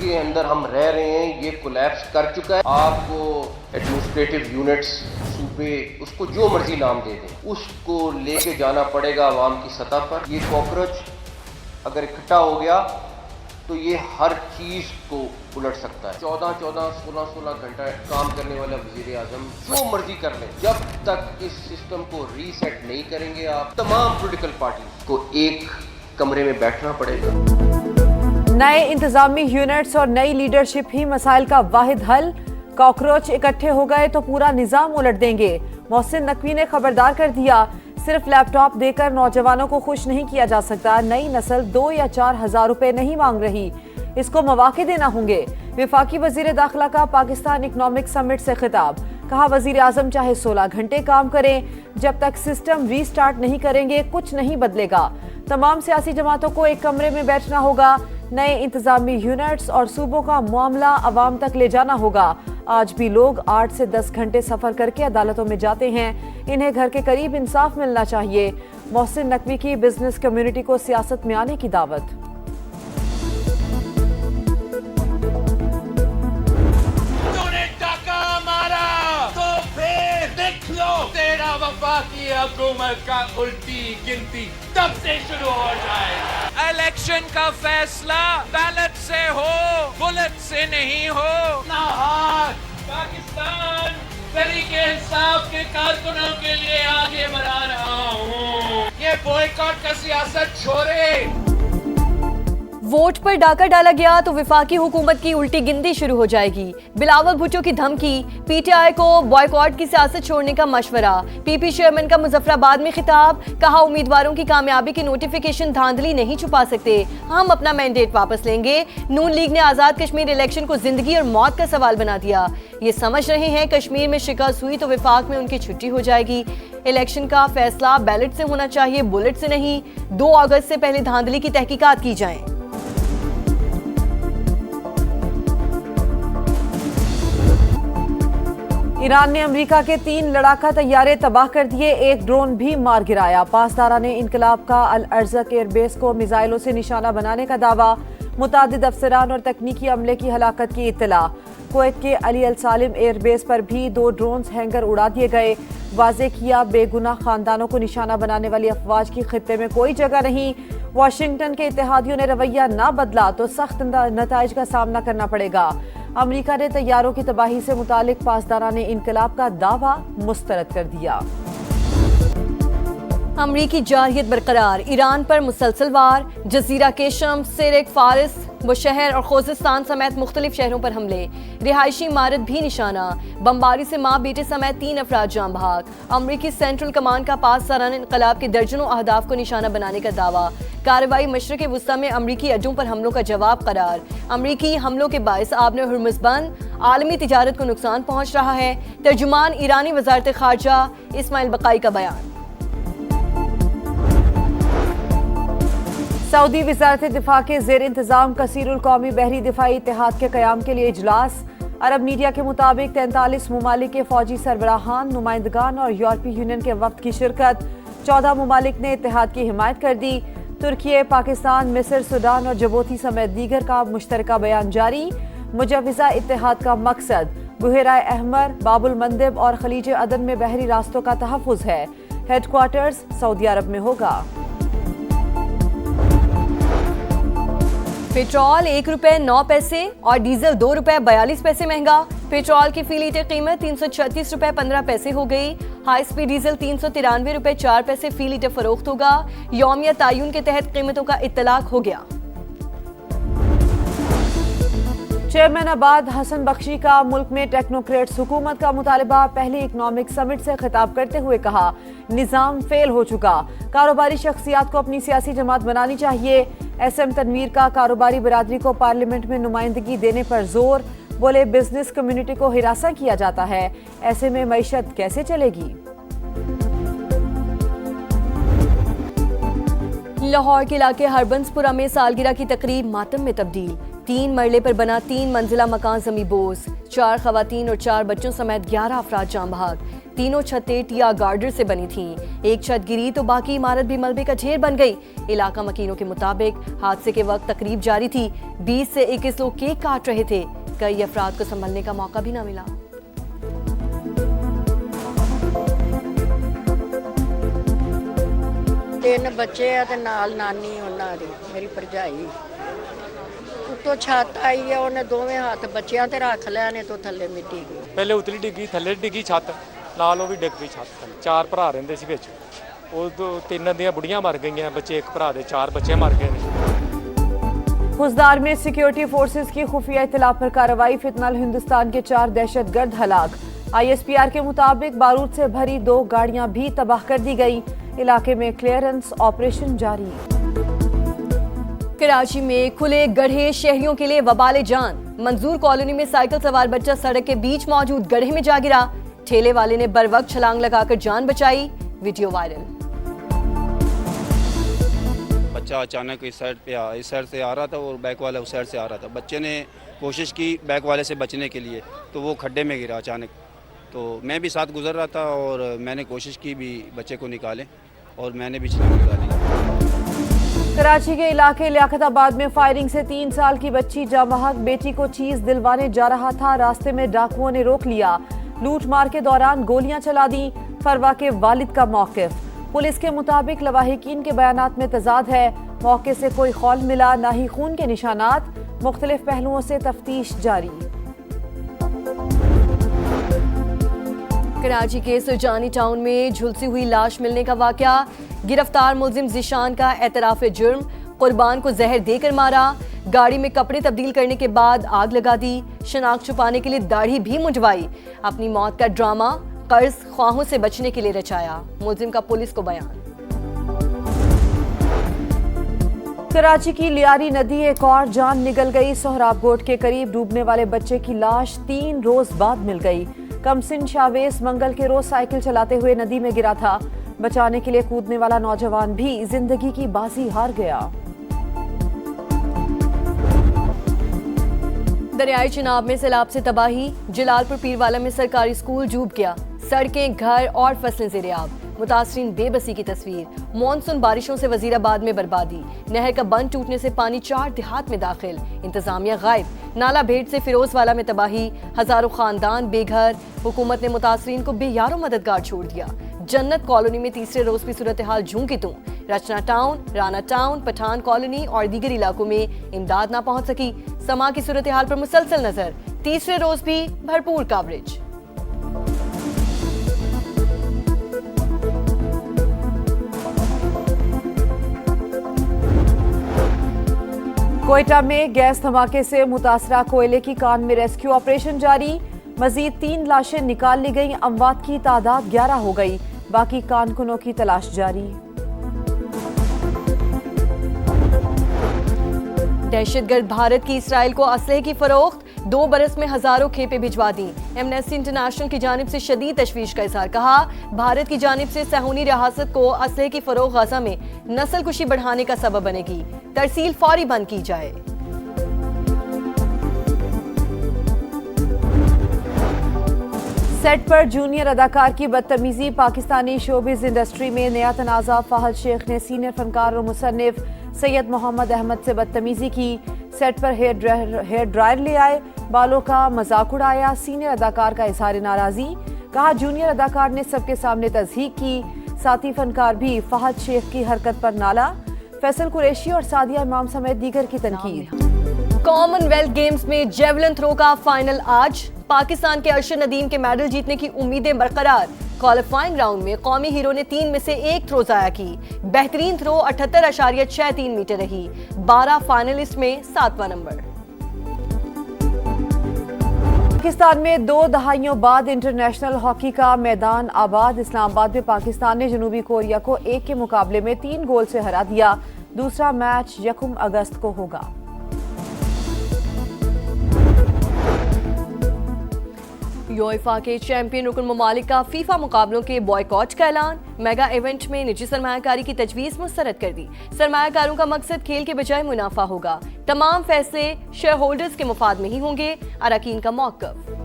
जिसके अंदर हम रह रहे हैं ये कोलैप्स कर चुका है। आपको एडमिनिस्ट्रेटिव यूनिट्स सूबे उसको जो मर्जी नाम दे दें, उसको लेके जाना पड़ेगा आवाम की सतह पर। ये कॉकरोच अगर इकट्ठा हो गया तो ये हर चीज़ को उलट सकता है। 14-14, 16-16 घंटा काम करने वाला वज़ीर आज़म जो मर्जी कर ले, जब तक इस सिस्टम को रीसेट नहीं करेंगे आप तमाम पॉलिटिकल पार्टी को एक कमरे में बैठना पड़ेगा। नए इंतजामी यूनिट्स और नई लीडरशिप ही मसाइल का वाहिद हल। कॉकरोच इकट्ठे हो गए तो पूरा निजाम उलट देंगे। मोहसिन नकवी ने खबरदार कर दिया, सिर्फ लैपटॉप देकर नौजवानों को खुश नहीं किया जा सकता। नई नस्ल 2 या 4 हज़ार रुपए नहीं मांग रही, इसको मौके देना होंगे। विफाकी वजीर दाखिला का पाकिस्तान इकनॉमिक समिट से खिताब, कहा वजीर आजम चाहे 16 घंटे काम करें, जब तक सिस्टम रीस्टार्ट नहीं करेंगे कुछ नहीं बदलेगा। तमाम सियासी जमातों को एक कमरे में बैठना होगा। नए इंतजामी यूनिट्स और सूबों का मामला अवाम तक ले जाना होगा। आज भी लोग 8 से 10 घंटे सफर करके अदालतों में जाते हैं, इन्हें घर के करीब इंसाफ मिलना चाहिए। मोहसिन नकवी की बिजनेस कम्युनिटी को सियासत में आने की दावत। तेरा वफाकी हुकूमत का उल्टी गिनती तब से शुरू हो जाए। इलेक्शन का फैसला बैलेट से हो, बुलेट से नहीं हो। ना हाथ पाकिस्तान तरीके इंसाफ के कारकुनों के लिए आगे बढ़ा रहा हूँ। ये बॉयकॉट का सियासत छोड़े। वोट पर डाका डाला गया तो विफाकी हुकूमत की उल्टी गिनती शुरू हो जाएगी। बिलावल भुट्टो की धमकी, पीटीआई को बॉयकॉट की सियासत छोड़ने का मशवरा। पीपी चेयरमैन का मुजफ्फराबाद में खिताब, कहा उम्मीदवारों की कामयाबी की नोटिफिकेशन धांधली नहीं छुपा सकते, हम अपना मैंडेट वापस लेंगे। नून लीग ने आजाद कश्मीर इलेक्शन को जिंदगी और मौत का सवाल बना दिया। ये समझ रहे हैं कश्मीर में शिकस्त हुई तो विफाक में उनकी छुट्टी हो जाएगी। इलेक्शन का फैसला बैलेट से होना चाहिए, बुलेट से नहीं। 2 अगस्त से पहले धांधली की तहकीकात की जाए। ईरान ने अमेरिका के 3 लड़ाका तैयारे तबाह कर दिए, एक ड्रोन भी मार गिराया। पासदारा ने इनकलाब का अल अर्ज़क एयरबेस को मिसाइलों से निशाना बनाने का दावा। मुतादिद अफसरान और तकनीकी अमले की हलाकत की इत्तला। कुवैत के अली अल सालिम एयरबेस पर भी 2 ड्रोन्स हैंगर उड़ा दिए गए। वाज़े किया बेगुनाह खानदानों को निशाना बनाने वाली अफवाज की खित्ते में कोई जगह नहीं। वाशिंगटन के इत्तेहादियों ने रवैया ना बदला तो सख्त नताइज का सामना करना पड़ेगा। अमेरिका ने तैयारों की तबाही से मुतालिक पासदारा ने इनकलाब का दावा मुस्तरद कर दिया। अमरीकी जारहियत बरकरार, ईरान पर मुसलसल वार। जजीरा के शम, सिरिक, फारिस व शहर और खोजिस्तान समेत मुख्तलिफ शहरों पर हमले। रिहायशी इमारत भी निशाना। बमबारी से माँ बेटे समेत 3 अफराद जान बहक। अमरीकी सेंट्रल कमान का पासदाराना इनकलाब के दर्जनों अहदाफ को निशाना बनाने का दावा। कार्रवाई मशरक़ वुस्ता में अमरीकी अड्डों पर हमलों का जवाब करार। अमरीकी हमलों के बायस आबने हुर्मुज़ बंद, आलमी तिजारत को नुकसान पहुँच रहा है। तर्जुमान ईरानी वज़ारत ख़ारजा इस्माइल बक़ाई का बयान। सऊदी वज़ारत दिफा के ज़ेर इंतज़ाम कसीरुल कौमी बहरी दिफाई इत्तेहाद के क़याम के लिए इजलास। अरब मीडिया के मुताबिक 43 ममालिक के फौजी सरबराहान, नुमाइंदगान और यूरोपीय यूनियन के वफ़द की शिरकत। 14 ममालिक ने इत्तेहाद की हिमायत कर दी। तुर्की, पाकिस्तान, मिस्र, सूडान और जबूती समेत दीगर का मुश्तरका बयान जारी। मुजव्वज़ा इत्तेहाद का मकसद बुहरा अहमर, बाबुल मंदिब और खलीज अदन में बहरी रास्तों का तहफ़्फ़ुज़ है। हेडक्वार्टर्स सऊदी अरब में होगा। पेट्रोल 1 रुपये 9 पैसे और डीजल 2 रुपये 42 पैसे महंगा। पेट्रोल की फी लीटर कीमत 336 रुपये 15 पैसे हो गई। हाई स्पीड डीजल 393 रुपये 4 पैसे फी लीटर फरोख्त होगा। यौमिया तायुन के तहत कीमतों का इत्तलाक हो गया। चेयरमैन आबाद हसन बख्शी का मुल्क में टेक्नोक्रेट्स हुकूमत का मुतालबा। पहले इकनॉमिक समिट से खिताब करते हुए कहा, निज़ाम फेल हो चुका, कारोबारी शख्सियात को अपनी सियासी जमात बनानी चाहिए। SM तनवीर का कारोबारी बरादरी को पार्लियामेंट में नुमाइंदगी देने पर जोर। बोले बिजनेस कम्युनिटी को हिरासा किया जाता है, ऐसे में मईशत कैसे चलेगी। लाहौर के इलाके हरबंसपुरा में सालगिरह की तकरीब मातम में तब्दील। 3 मरले पर बना 3 मंजिला मकान जमी बोझ। 4 खवातीन और 4 बच्चों समेत 11 अफराद जान बहक। तीनों छतें टिया गार्डर से बनी थीं। एक छत गिरी तो बाकी इमारत भी मलबे का ढेर बन गई। इलाका मकीनों के मुताबिक हादसे के वक्त तकरीब जारी थी। 20 से 21 लोग केक काट रहे थे। कई अफराद को संभलने का मौका भी न मिला। ਤਿੰਨ ਬੱਚੇ ਆ ਤੇ ਨਾਲ ਨਾਨੀ ਉਹਨਾਂ ਦੀ ਮੇਰੀ ਭਰਜਾਈ ਉੱਤੋਂ ਛੱਤ ਆਈ ਆ ਉਹਨੇ ਦੋਵੇਂ ਹੱਥ ਬੱਚਿਆਂ ਤੇ ਰੱਖ ਲਿਆ ਨੇ ਤੋਂ ਥੱਲੇ ਮਿੱਟੀ ਗਈ ਪਹਿਲੇ ਉਤਲੀ ਡਿੱਗੀ ਥੱਲੇ ਡਿੱਗੀ ਛੱਤ ਨਾਲ ਉਹ ਵੀ ਡਿੱਗ ਪਈ ਛੱਤ ਥੱਲੇ। 4 ਭਰਾ ਰਹਿੰਦੇ ਸੀ ਵਿੱਚ ਉਹ ਤੋਂ 3 ਦੀਆਂ ਬੁੜੀਆਂ ਮਰ ਗਈਆਂ ਬੱਚੇ ਇੱਕ ਭਰਾ ਦੇ 4 ਬੱਚੇ ਮਰ गए ਨੇ। खुजदार में सिक्योरिटी फोर्सेस की खुफिया इत्तला पर कार्रवाई। फितनल हिंदुस्तान के 4 दहशतगर्द हलाक। ISPR के मुताबिक बारूद से भरी 2 गाड़ियां भी तबाह कर दी गई। इलाके में क्लियरेंस ऑपरेशन जारी। कराची में खुले गड्ढे शहरियों के लिए वबाले जान। मंजूर कॉलोनी में साइकिल सवार बच्चा सड़क के बीच मौजूद गड्ढे में जा गिरा। ठेले वाले ने बरवक्त छलांग लगाकर जान बचाई। Video viral. बच्चा अचानक इस साइड से आ रहा था और बैक वाला उस साइड से आ रहा था। बच्चे ने कोशिश की बैक वाले से बचने के लिए तो वो खड्डे में गिरा अचानक। तो मैं भी साथ गुजर रहा था और मैंने कोशिश की भी बच्चे को निकालें और मैंने भी छलांग निकाली। कराची के इलाके लियाकताबाद में फायरिंग से 3 साल की बच्ची जान बहक। बेटी को चीज दिलवाने जा रहा था, रास्ते में डाकुओं ने रोक लिया। लूट मार के दौरान गोलियां चला दी। फरवा के वालिद का मौकिफ। पुलिस के मुताबिक लवाहिकीन के बयानात में तजाद है। मौके से कोई खौल मिला ना ही खून के निशानात। मुख्तलिफ पहलुओं से तफ्तीश जारी। कराची के सुरजानी टाउन में झुलसी हुई लाश मिलने का वाकया। गिरफ्तार मुलजिम जिशान का एतराफ जुर्म। कुर्बान को जहर देकर मारा। गाड़ी में कपड़े तब्दील करने के बाद आग लगा दी। शनाख्त छुपाने के लिए दाढ़ी भी मुंडवाई। अपनी मौत का ड्रामा कर्ज ख्वाहों से बचने के लिए रचाया। मुलजिम का पुलिस को बयान। कराची की लियारी नदी एक और जान निगल गई। सोहराबगोट के करीब डूबने वाले बच्चे की लाश 3 रोज बाद मिल गई। कमसिन शावेस मंगल के रोज साइकिल चलाते हुए नदी में गिरा था। बचाने के लिए कूदने वाला नौजवान भी जिंदगी की बाजी हार गया। दरियाई चिनाब में सैलाब से तबाही। जलालपुर पीरवाला में सरकारी स्कूल डूब गया। सड़कें, घर और फसलें ज़ेर-ए-आब। मुतासरीन बेबसी की तस्वीर। मॉनसून बारिशों से वजीराबाद में बर्बादी। नहर का बंद टूटने से पानी 4 देहात में दाखिल। इंतजामिया गायब। नाला भेड़ से फिरोजवाला में तबाही। हजारों खानदान बेघर। हुकूमत ने मुतासरीन को बेयारो मददगार छोड़ दिया। जन्नत कॉलोनी में तीसरे रोज भी सूरत हाल झूं की तूं। Rachna Town, Rana Town, Pathan Colony और दीगर इलाकों में इमदाद ना पहुंच सकी। समा की सूरत हाल पर मुसलसल नजर। तीसरे रोज भी भरपूर कवरेज। कोयटा में गैस धमाके से मुतासरा कोयले की कान में रेस्क्यू ऑपरेशन जारी। मजीद 3 लाशें निकाल ली गई। अमवात की तादाद 11 हो गई। बाकी कारकुनों की तलाश जारी। दहशतगर्द भारत की इसराइल को असलहे की फरोख्त। 2 बरस में हजारों खेपें भिजवा दी। एमनेस्टी इंटरनेशनल की जानिब से शदीद तशवीश का इजहार। कहा भारत की जानिब से सहूनी रियासत को असलहे की फरोख्त गाजा में नस्ल कुशी बढ़ाने का सबब बनेगी। तरसील फौरी बंद की जाए। सेट पर जूनियर अदाकार की बदतमीजी। पाकिस्तानी शोबिज इंडस्ट्री में नया तनाज़ा। फहद शेख ने सीनियर फनकार और मुसन्निफ सैयद मोहम्मद अहमद से बदतमीजी की। सेट पर हेयर ड्रायर ले आए। बालों का मजाक उड़ाया। सीनियर अदाकार का इजहार नाराजी। कहा जूनियर अदाकार ने सबके सामने तज़हीक की। साथी फनकार भी फहद शेख की हरकत पर नाला। फैसल कुरैशी और सादिया इमाम समेत दीगर की तनकीद। कॉमनवेल्थ गेम्स में जेवलिन थ्रो का फाइनल आज। पाकिस्तान के अरशद नदीम के मेडल जीतने की उम्मीदें बरकरार। क्वालिफाइंग राउंड में कौमी हीरो ने 3 में से 1 थ्रो जाया की। बेहतरीन थ्रो 78.63 मीटर रही। 12 फाइनलिस्ट में 7वां नंबर। पाकिस्तान में 2 दहाइयों बाद इंटरनेशनल हॉकी का मैदान आबाद। इस्लामाबाद में पाकिस्तान ने जनूबी कोरिया को 1 के मुकाबले में 3 गोल से हरा दिया। दूसरा मैच 1 अगस्त को होगा। यूएफा के चैंपियन रुकन ममालिक का फीफा मुकाबलों के बॉयकॉट का ऐलान। मेगा इवेंट में निजी सरमायाकारी की तजवीज़ मुस्तरद कर दी। सरमायाकारों का मकसद खेल के बजाय मुनाफा होगा। तमाम फैसले शेयर होल्डर्स के मुफाद में ही होंगे। अरकान का मौक़िफ़।